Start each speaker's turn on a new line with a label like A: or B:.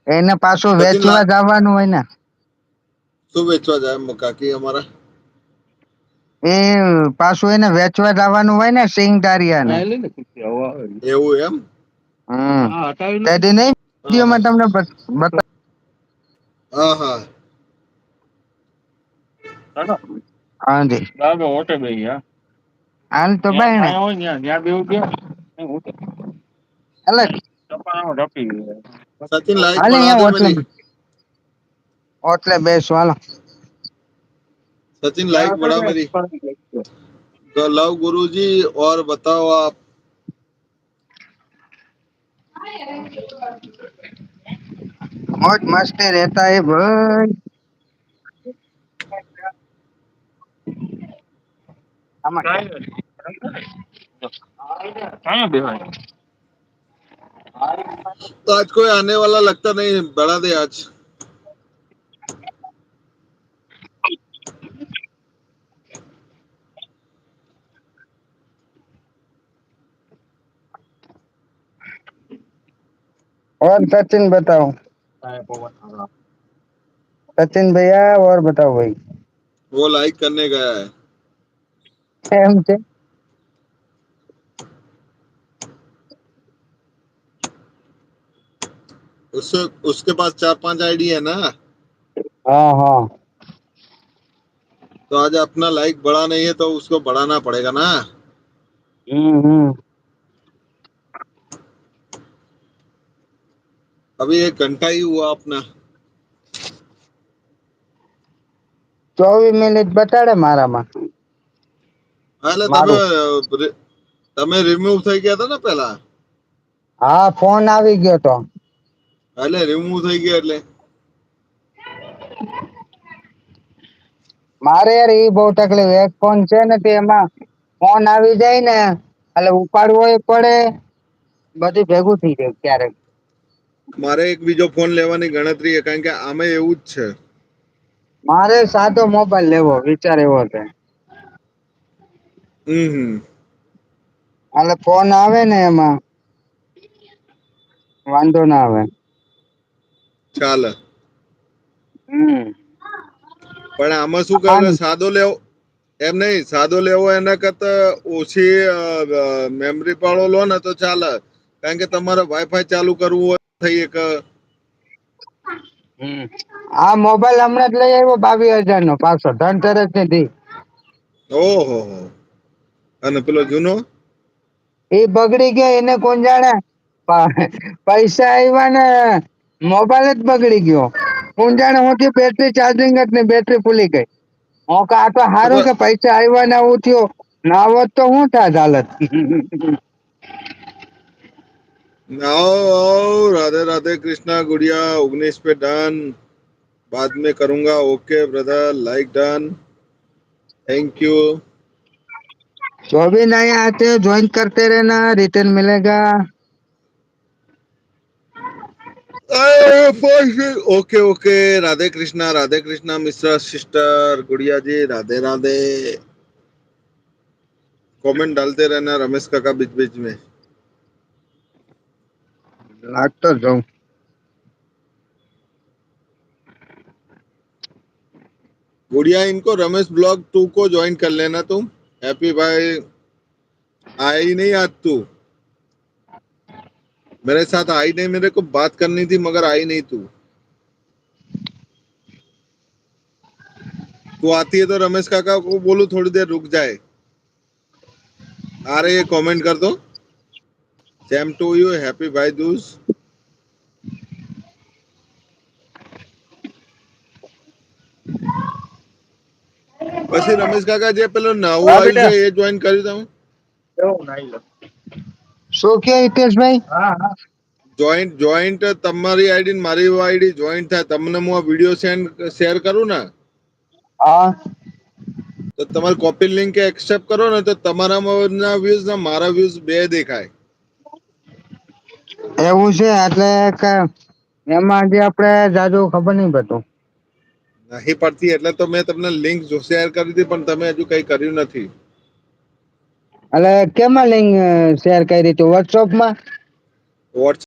A: એને પાછું
B: સચિન
A: વેચવા જવાનું હોય ને.
B: શું વેચવા જાય કાકી અમારા?
A: એ પાછું એને વેચવા જવાનું હોય ને સિંગદારિયા ને.
B: એવું એમ?
A: તે નહી
B: હા હા
A: તમને બતા
B: હા હા.
A: હાજી. હાલ તો બાયણે
B: સચિન લાઈક
A: હાલે
B: बढ़ा
A: અહીંયા
B: दे
A: ઓટલે
B: मेरी।
A: ઓટલે બેસું હાલો.
B: सचिन लाइक बढ़ा मेरी। तो लव गुरुजी और बताओ आप।
A: મોજ મસ્તી રહેતા હે ભાઈ.
B: तो आज कोई आने वाला लगता नहीं, बढ़ा दे आज।
A: और सचिन बताओ। सचिन भैया और बताओ भाई।
B: वो लाइक करने गया है।
A: એમ છે.
B: उससे उसके पास 4-5 आईडी है ना।
A: हाँ हाँ।
B: तो आज अपना लाइक बढ़ा नहीं है तो उसको बढ़ाना पड़ेगा ना।
A: हम्म।
B: अभी 1 घंटा ही हुआ अपना।
A: 24 મિનિટ બતાડે મારામાં.
B: એટલે
A: મારું
B: તમે રિમૂવ થઈ ગયા હતા ને પેલા.
A: હા ફોન આવી ગયો તો.
B: એટલે રિમૂવ થઈ ગયા એટલે.
A: મારે યાર એ બહુ તકલીફ એક ફોન છે ને તે એમાં ફોન આવી જાય ને એટલે ઉપાડવો પડે બધું ભેગું થઈ જાય ક્યારેક.
B: મારે એક બીજો ફોન લેવાની ગણતરી છે કારણ કે આમે એવું જ છે.
A: મારે સાદો મોબાઈલ લેવો વિચાર એવો છે.
B: હમ.
A: એટલે ફોન આવે ને એમાં વાંધો ના આવે.
B: ચાલે.
A: હમ.
B: પણ આમાં શું કરે
A: આન-
B: સાદો લેવો એમ નહિ સાદો લેવો એના કરતા ઓછી મેમરી વાળો લો ને તો ચાલે. કારણ કે તમારે વાઈફાઈ ચાલુ કરવું હોય થઈ એક.
A: આ મોબાઈલ હમણાં જ લઈ આવ્યો 22,000 નો પાછો ધનતેરસ ની.
B: ઓહો હો અને પેલો જૂનો.
A: એ બગડી ગયો એને કોણ જાણે પૈસા આવ્યા ને મોબાઈલ જ બગડી ગયો કોણ જાણે હું બેટરી ચાર્જિંગ જ નહી બેટરી ફૂલી ગઈ. આ તો સારું કે પૈસા આવ્યા ને આવું થયું ના હોત તો શું થાત હાલત.
B: आओ राधे राधे कृष्णा गुड़िया 19 पे डन बाद में करूंगा okay brother like done thank you.
A: जो भी नए आते हैं ज्वाइन करते रहना रिटर्न मिलेगा।
B: Okay okay Radhe Krishna mister sister गुड़िया जी राधे राधे। कमेंट डालते रहना रमेश काका बीच बीच में।
A: लागतो जाऊं
B: गुड़िया इनको रमेश ब्लॉग 2 को ज्वाइन कर लेना तुम। हैप्पी भाई आया ही नहीं आज तू मेरे साथ आई नहीं मेरे को बात करनी थी मगर आई नहीं तू। तू आती है तो रमेश काका को बोलू थोड़ी देर रुक जाए। आ रहे है कमेंट कर दो। सेम टू यू हैप्पी भाई दूज। પછી રમેશ કાકા જે પેલો નવું
A: હા
B: આવ્યું
A: બેટા
B: છે એ જોઈન કર્યું તમે
A: શું કે હિતેશભાઈ.
B: જોઈન્ટ તમારી આઈડી મારી આઈડી જોઈન્ટ થાય તમને હું આ વિડીયો શેર કરું ને
A: હા
B: તો તમારી કોપી લિંક એક્સેપ્ટ કરો ને તો તમારા વ્યૂઝ ને મારા વ્યૂઝ બે દેખાય.
A: એવું છે એટલે એમાં જે આપડે જાજુ ખબર નઈ પડતું.
B: નહીં પડતી એટલે તો મેં તમને લિંક શેર કરી હતી પણ તમે હજુ કઈ કર્યું નથી.
A: એટલે કેમાં લિંક શેર કરી હતી વોટ્સઅપ માં.
B: વોટ્સએપ